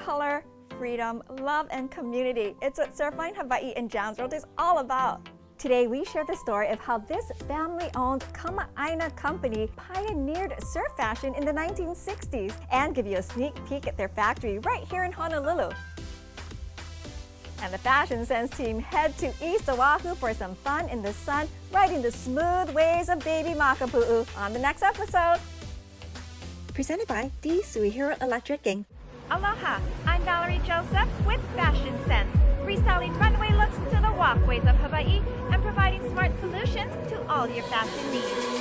color, freedom, love, and community. It's what Surfline Hawaii in John's World is all about. Today, we share the story of how this family-owned Kama'aina company pioneered surf fashion in the 1960s and give you a sneak peek at their factory right here in Honolulu. And the Fashion Sense team head to East Oahu for some fun in the sun, riding the smooth waves of baby Makapu'u on the next episode. Presented by the Suihiro Electric Gang. Aloha, I'm Valerie Joseph with Fashion Sense, restyling runway looks to the walkways of Hawaii and providing smart solutions to all your fashion needs.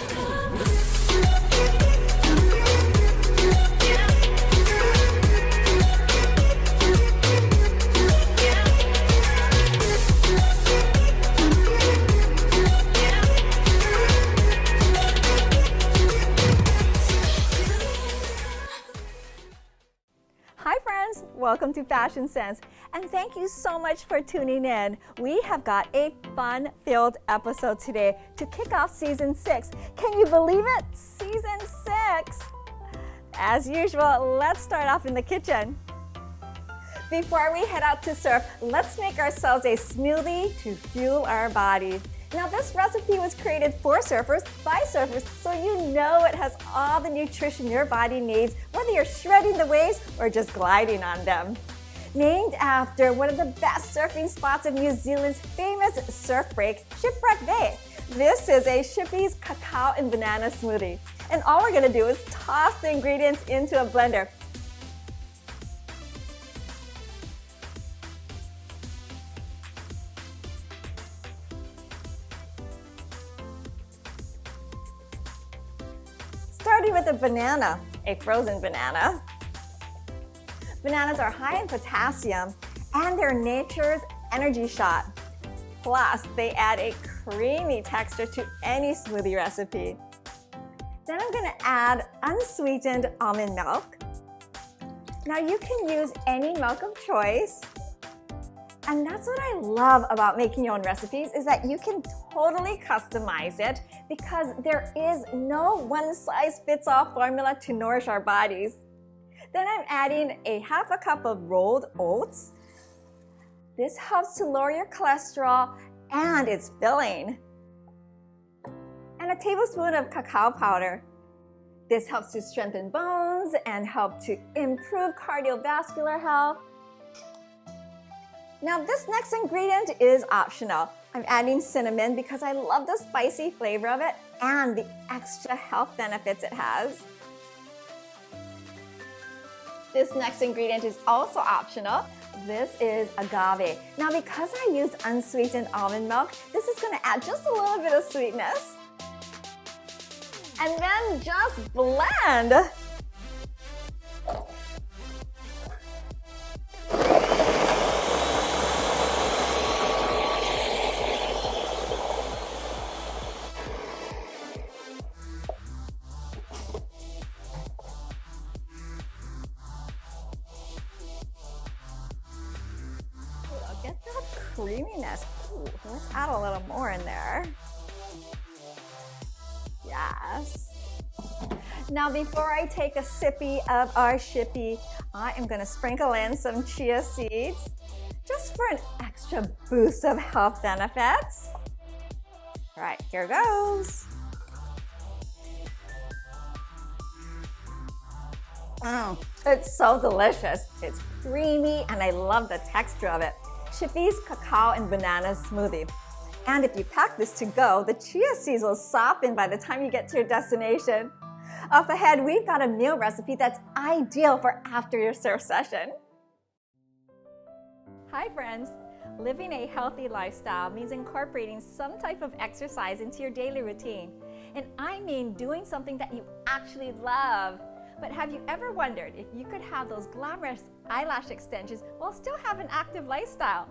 Hi friends, welcome to Fashion Sense, and thank you so much for tuning in. We have got a fun-filled episode today to kick off Season 6. Can you believe it? Season 6! As usual, let's start off in the kitchen. Before we head out to surf, let's make ourselves a smoothie to fuel our bodies. Now this recipe was created for surfers, by surfers, so you know it has all the nutrition your body needs, whether you're shredding the waves or just gliding on them. Named after one of the best surfing spots of New Zealand's famous surf break, Shipwreck Bay. This is a Shippy's cacao and banana smoothie. And all we're gonna do is toss the ingredients into a blender. Starting with a banana, a frozen banana. Bananas are high in potassium and they're nature's energy shot. Plus, they add a creamy texture to any smoothie recipe. Then I'm gonna add unsweetened almond milk. Now you can use any milk of choice. And that's what I love about making your own recipes, is that you can totally customize it because there is no one-size-fits-all formula to nourish our bodies. Then I'm adding a half a cup of rolled oats. This helps to lower your cholesterol and it's filling. And a tablespoon of cacao powder. This helps to strengthen bones and help to improve cardiovascular health. Now this next ingredient is optional. I'm adding cinnamon because I love the spicy flavor of it and the extra health benefits it has. This next ingredient is also optional. This is agave. Now because I used unsweetened almond milk, this is going to add just a little bit of sweetness. And then just blend. Get that creaminess. Ooh, let's add a little more in there. Yes. Now before I take a sippy of our shippy, I am going to sprinkle in some chia seeds just for an extra boost of health benefits. All right, here goes. It's so delicious. It's creamy and I love the texture of it. Shippy's cacao and banana smoothie. And if you pack this to go, the chia seeds will soften by the time you get to your destination. Up ahead, we've got a meal recipe that's ideal for after your surf session. Hi friends! Living a healthy lifestyle means incorporating some type of exercise into your daily routine. And I mean doing something that you actually love. But have you ever wondered if you could have those glamorous eyelash extensions while still have an active lifestyle?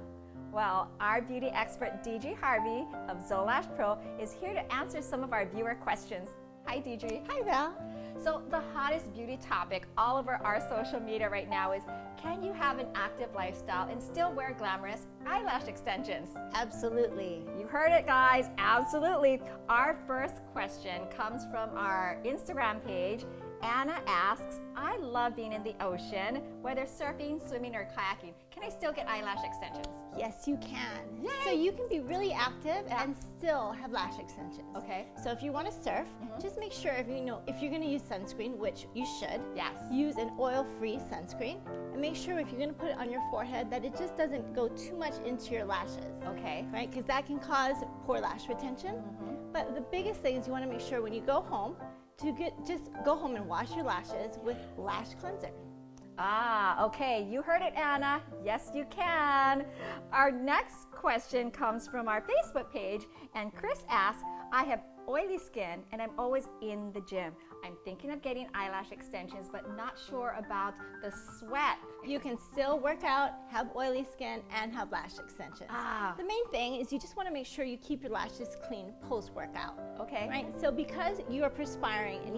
Well, our beauty expert DG Harvey of Zolash Pro is here to answer some of our viewer questions. Hi DG. Hi Val. So the hottest beauty topic all over our social media right now is, can you have an active lifestyle and still wear glamorous eyelash extensions? Absolutely. You heard it guys, absolutely. Our first question comes from our Instagram page Anna asks, I love being in the ocean, whether surfing, swimming, or kayaking. Can I still get eyelash extensions? Yes, you can. Yay! So you can be really active and still have lash extensions. Okay. So if you want to surf, just make sure if you're going to use sunscreen, which you should, Yes. use an oil-free sunscreen, and make sure if you're going to put it on your forehead that it just doesn't go too much into your lashes. Okay. Right? Because that can cause poor lash retention. But the biggest thing is you want to make sure when you go home just go home and wash your lashes with lash cleanser. Ah, okay, you heard it, Anna. Yes, you can. Our next question comes from our Facebook page, and Chris asks, I have oily skin and I'm always in the gym. I'm thinking of getting eyelash extensions, but not sure about the sweat. You can still work out, have oily skin, and have lash extensions. Ah. The main thing is you just want to make sure you keep your lashes clean post-workout. Okay. Right? So because you are perspiring and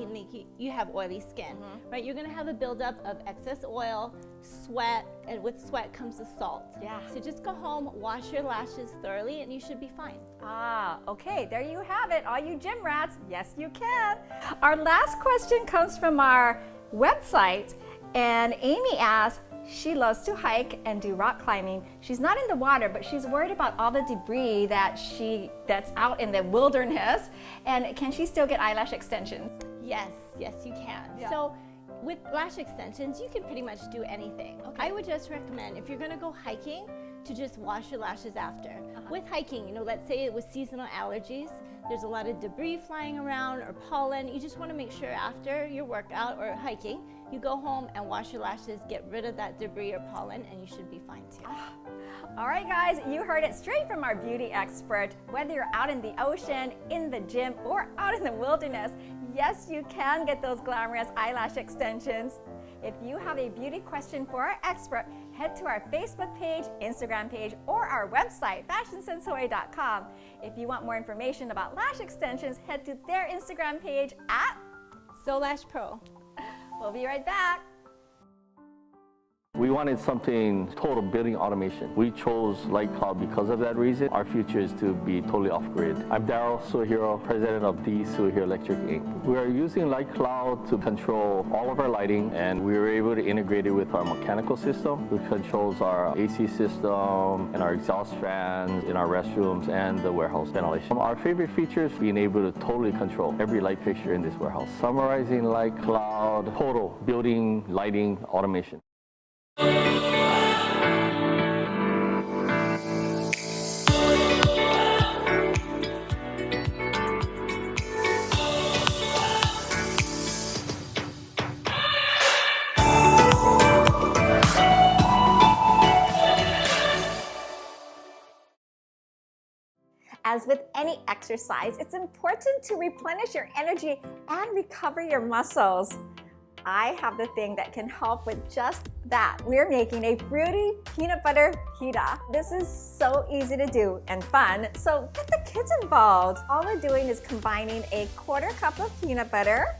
you have oily skin, right? You're going to have a buildup of excess oil, sweat, and with sweat comes the salt. Yeah. So just go home, wash your lashes thoroughly, and you should be fine. Ah, okay, there you have it, all you gym rats. Yes, you can. Our last question comes from our website, and Amy asks, she loves to hike and do rock climbing. She's not in the water, but she's worried about all the debris that's out in the wilderness. And can she still get eyelash extensions? Yes, you can. Yeah. So with lash extensions, you can pretty much do anything. Okay. I would just recommend if you're going to go hiking to just wash your lashes after. With hiking, let's say with seasonal allergies, there's a lot of debris flying around or pollen. You just want to make sure after your workout or hiking, you go home and wash your lashes, get rid of that debris or pollen, and you should be fine too. All right, guys, you heard it straight from our beauty expert. Whether you're out in the ocean, in the gym, or out in the wilderness, yes, you can get those glamorous eyelash extensions. If you have a beauty question for our expert, head to our Facebook page, Instagram page, or our website, fashionsensory.com. If you want more information about lash extensions, head to their Instagram page at Solash Pro. We'll be right back. We wanted something total building automation. We chose Light Cloud because of that reason. Our future is to be totally off-grid. I'm Daryl Suehiro, president of D Suehiro Electric Inc. We are using Light Cloud to control all of our lighting, and we were able to integrate it with our mechanical system, which controls our AC system and our exhaust fans in our restrooms and the warehouse ventilation. Our favorite feature is being able to totally control every light fixture in this warehouse. Summarizing Light Cloud, total building lighting automation. As with any exercise, it's important to replenish your energy and recover your muscles. I have the thing that can help with just that. We're making a fruity peanut butter pita. This is so easy to do and fun, so get the kids involved. All we're doing is combining a 1/4 cup of peanut butter,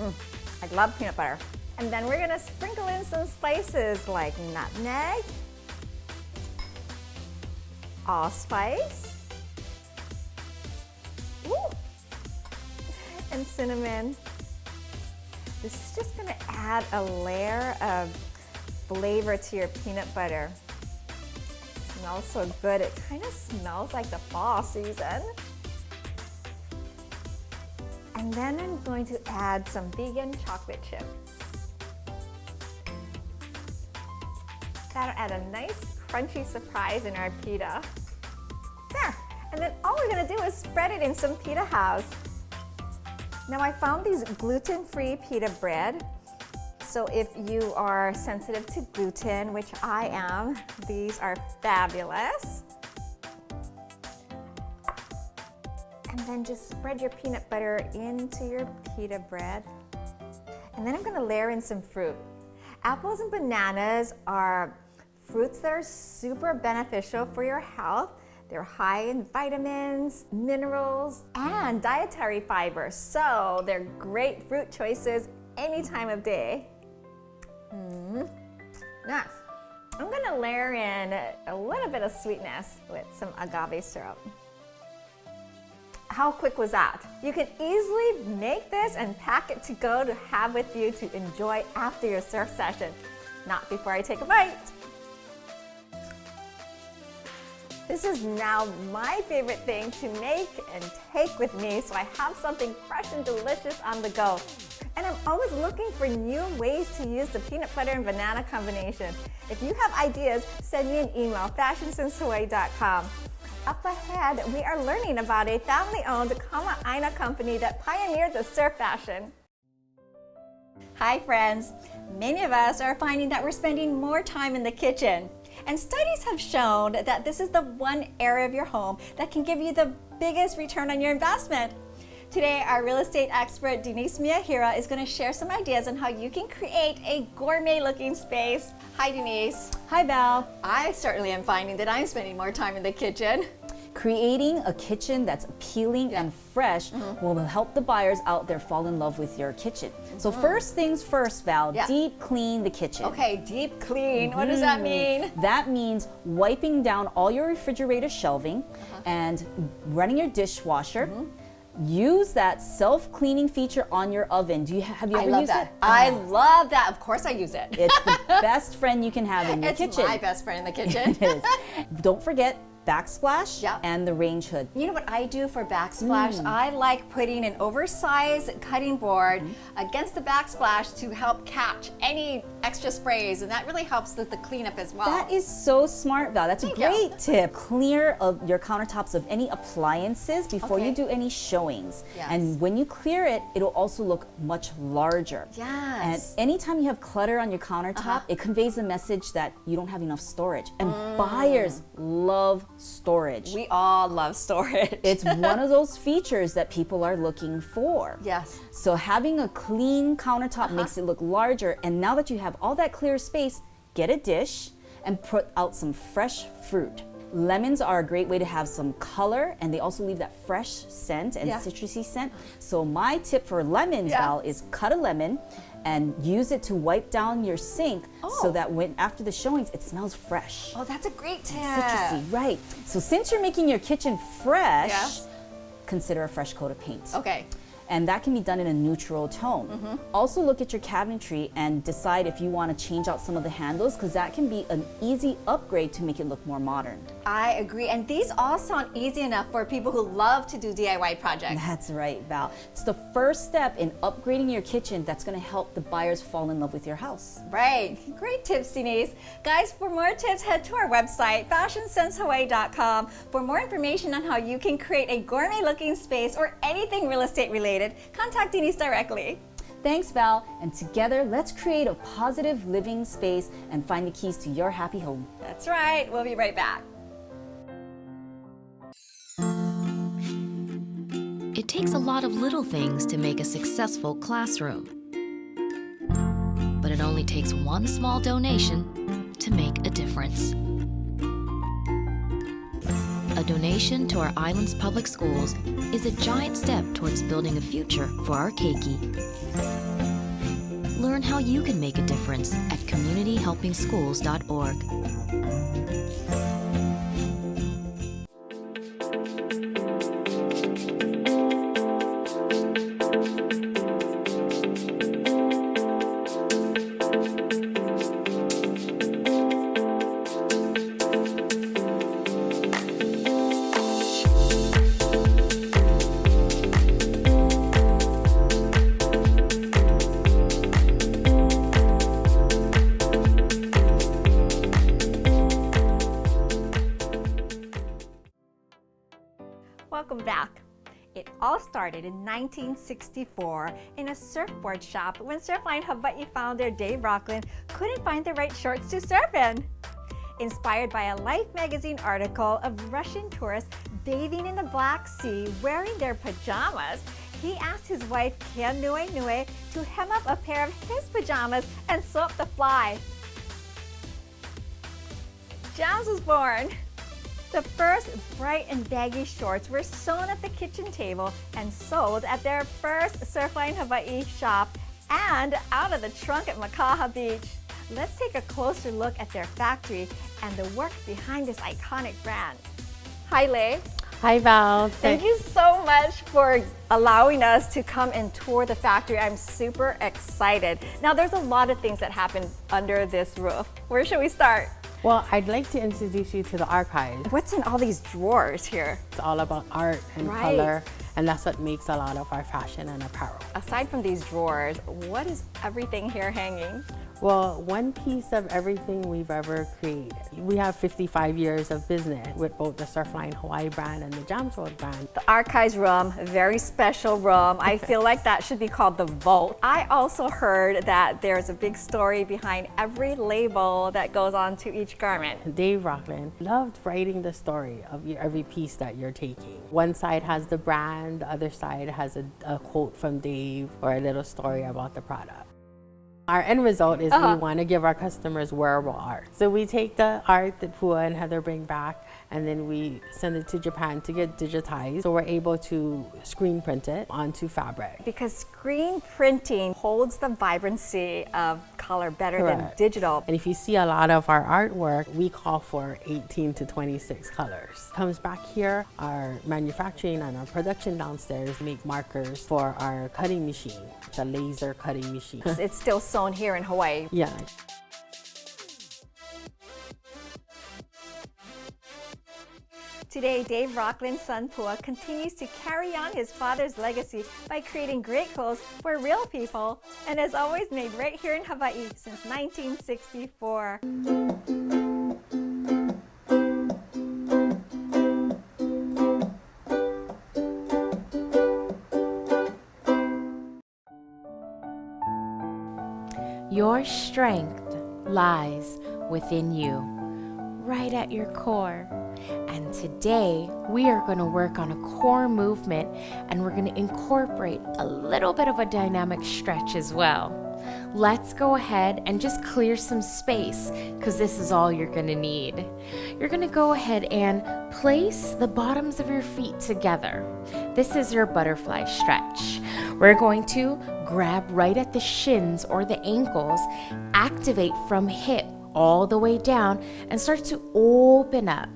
I love peanut butter, and then we're gonna sprinkle in some spices like nutmeg, allspice, and cinnamon. This is just going to add a layer of flavor to your peanut butter. It smells so good. It kind of smells like the fall season. And then I'm going to add some vegan chocolate chips. That'll add a nice crunchy surprise in our pita. There. And then all we're going to do is spread it in some pita halves. Now I found these gluten-free pita bread. So if you are sensitive to gluten, which I am, these are fabulous. And then just spread your peanut butter into your pita bread. And then I'm going to layer in some fruit. Apples and bananas are fruits that are super beneficial for your health. They're high in vitamins, minerals, and dietary fiber. So they're great fruit choices any time of day. Next, I'm gonna layer in a little bit of sweetness with some agave syrup. How quick was that? You can easily make this and pack it to go to have with you to enjoy after your surf session. Not before I take a bite. This is now my favorite thing to make and take with me, so I have something fresh and delicious on the go. And I'm always looking for new ways to use the peanut butter and banana combination. If you have ideas, send me an email, fashionsenshawaii.com. Up ahead, we are learning about a family-owned Kama'aina company that pioneered the surf fashion. Hi friends! Many of us are finding that we're spending more time in the kitchen. And studies have shown that this is the one area of your home that can give you the biggest return on your investment. Today, our real estate expert, Denise Miyahira, is going to share some ideas on how you can create a gourmet-looking space. Hi, Denise. Hi, Val. I certainly am finding that I'm spending more time in the kitchen. Creating a kitchen that's appealing and fresh will help the buyers out there fall in love with your kitchen. So first things first, Val, deep clean the kitchen. Okay, deep clean. What does that mean? That means wiping down all your refrigerator shelving and running your dishwasher. Use that self-cleaning feature on your oven. Have you ever used it? I love that. Of course I use it. It's the best friend you can have in your kitchen. It's my best friend in the kitchen. It is. Don't forget backsplash and the range hood. You know what I do for backsplash? I like putting an oversized cutting board against the backsplash to help catch any extra sprays, and that really helps with the cleanup as well. That is so smart, Val. That's a great tip. Clear of your countertops of any appliances before you do any showings. And when you clear it, it'll also look much larger. And anytime you have clutter on your countertop, it conveys a message that you don't have enough storage. And buyers love storage. We all love storage. It's one of those features that people are looking for. Yes. So having a clean countertop makes it look larger, and now that you have all that clear space, get a dish and put out some fresh fruit. Lemons are a great way to have some color, and they also leave that fresh scent and citrusy scent. So my tip for lemons, Val, is cut a lemon and use it to wipe down your sink so that when after the showings, it smells fresh. Oh, that's a great tip. Citrusy, right. So since you're making your kitchen fresh, consider a fresh coat of paint. Okay. And that can be done in a neutral tone. Also look at your cabinetry and decide if you want to change out some of the handles, because that can be an easy upgrade to make it look more modern. I agree, and these all sound easy enough for people who love to do DIY projects. That's right, Val. It's the first step in upgrading your kitchen that's going to help the buyers fall in love with your house. Right. Great tips, Denise. Guys, for more tips, head to our website, fashionsenshawaii.com, for more information on how you can create a gourmet-looking space or anything real estate related. Contact Denise directly. Thanks, Val. And together, let's create a positive living space and find the keys to your happy home. That's right. We'll be right back. It takes a lot of little things to make a successful classroom. But it only takes one small donation to make a difference. A donation to our island's public schools is a giant step towards building a future for our keiki. Learn how you can make a difference at communityhelpingschools.org. Welcome back. It all started in 1964 in a surfboard shop when Surfline Hawaii founder Dave Rockland couldn't find the right shorts to surf in. Inspired by a Life magazine article of Russian tourists bathing in the Black Sea wearing their pajamas, he asked his wife Kian Nue Nue to hem up a pair of his pajamas and sew up the fly. Jams was born. The first bright and baggy shorts were sewn at the kitchen table and sold at their first Surfline Hawaii shop and out of the trunk at Makaha Beach. Let's take a closer look at their factory and the work behind this iconic brand. Hi, Lei. Hi, Val. Thank you so much for allowing us to come and tour the factory. I'm super excited. Now, there's a lot of things that happen under this roof. Where should we start? Well, I'd like to introduce you to the archive. What's in all these drawers here? It's all about art and color, and that's what makes a lot of our fashion and apparel. Aside from these drawers, what is everything here hanging? Well, one piece of everything we've ever created. We have 55 years of business with both the Surfline Hawaii brand and the Jamsworld brand. The archives room, a very special room. I feel like that should be called the vault. I also heard that there's a big story behind every label that goes onto each garment. Dave Rockland loved writing the story of every piece that you're taking. One side has the brand, the other side has a quote from Dave or a little story about the product. Our end result is we want to give our customers wearable art. So we take the art that Pua and Heather bring back, and then we send it to Japan to get digitized. So we're able to screen print it onto fabric. Because screen printing holds the vibrancy of color better than digital. And if you see a lot of our artwork, we call for 18 to 26 colors. Comes back here, our manufacturing and our production downstairs make markers for our cutting machine. It's a laser cutting machine. It's still sewn here in Hawaii. Yeah. Today, Dave Rockland's son Pua continues to carry on his father's legacy by creating great clothes for real people, and has always made right here in Hawaii since 1964. Your strength lies within you, right at your core. And today we are going to work on a core movement, and we're going to incorporate a little bit of a dynamic stretch as well. Let's go ahead and just clear some space, because this is all you're going to need. You're going to go ahead and place the bottoms of your feet together. This is your butterfly stretch. We're going to grab right at the shins or the ankles, activate from hip all the way down, and start to open up.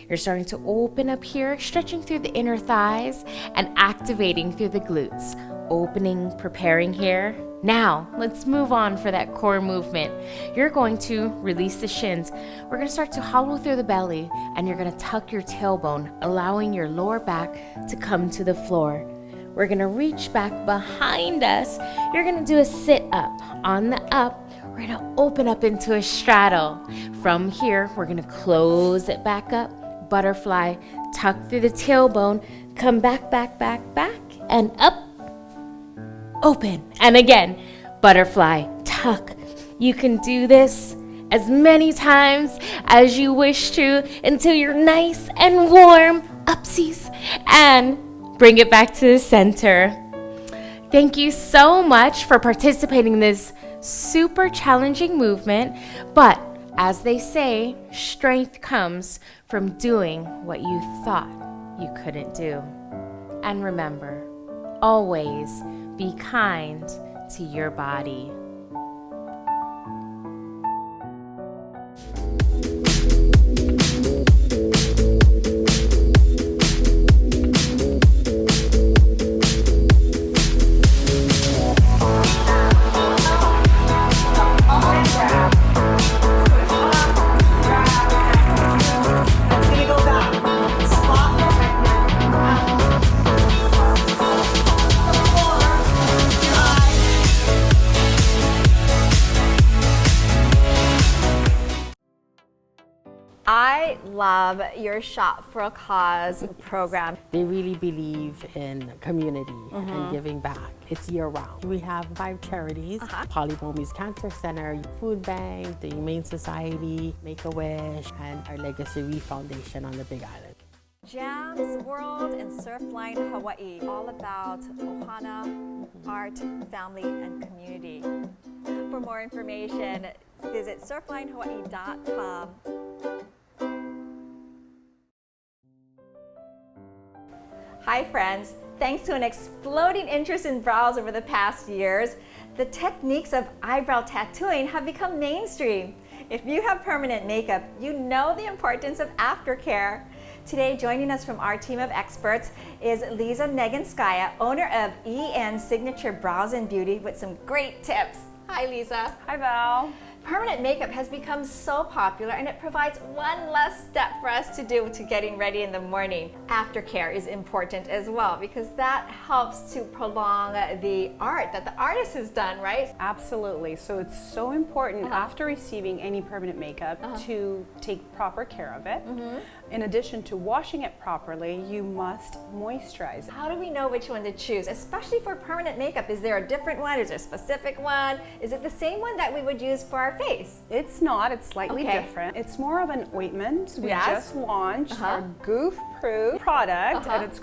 You're starting to open up here, stretching through the inner thighs and activating through the glutes. Opening, preparing here. Now, let's move on for that core movement. You're going to release the shins. We're going to start to hollow through the belly, and you're going to tuck your tailbone, allowing your lower back to come to the floor. We're going to reach back behind us. You're going to do a sit up. On the up, we're going to open up into a straddle. From here, we're going to close it back up. Butterfly, tuck through the tailbone, come back, back, back, back, and up, open. And again, butterfly, tuck. You can do this as many times as you wish to until you're nice and warm. Upsies, and bring it back to the center. Thank you so much for participating in this super challenging movement, but as they say, strength comes from doing what you thought you couldn't do. And remember, always be kind to your body. I love your Shop for a Cause program. They really believe in community and giving back. It's year-round. We have 5 charities: Polybomies Cancer Center, Food Bank, the Humane Society, Make-A-Wish, and our Legacy Reef Foundation on the Big Island. Jams World and Surfline Hawaii, all about ohana, art, family, and community. For more information, visit surflinehawaii.com. Hi friends, thanks to an exploding interest in brows over the past years, the techniques of eyebrow tattooing have become mainstream. If you have permanent makeup, you know the importance of aftercare. Today, joining us from our team of experts is Lisa Neganskaya, owner of EN Signature Brows and Beauty, with some great tips. Hi, Lisa. Hi, Val. Permanent makeup has become so popular, and it provides one less step for us to do to getting ready in the morning. Aftercare is important as well, because that helps to prolong the art that the artist has done, right? Absolutely. So it's so important after receiving any permanent makeup to take proper care of it. In addition to washing it properly, you must moisturize it. How do we know which one to choose, especially for permanent makeup? Is there a different one? Is there a specific one? Is it the same one that we would use for our face? It's not, it's slightly Okay. different. It's more of an ointment. We Yes. just launched our goof-proof product, and it's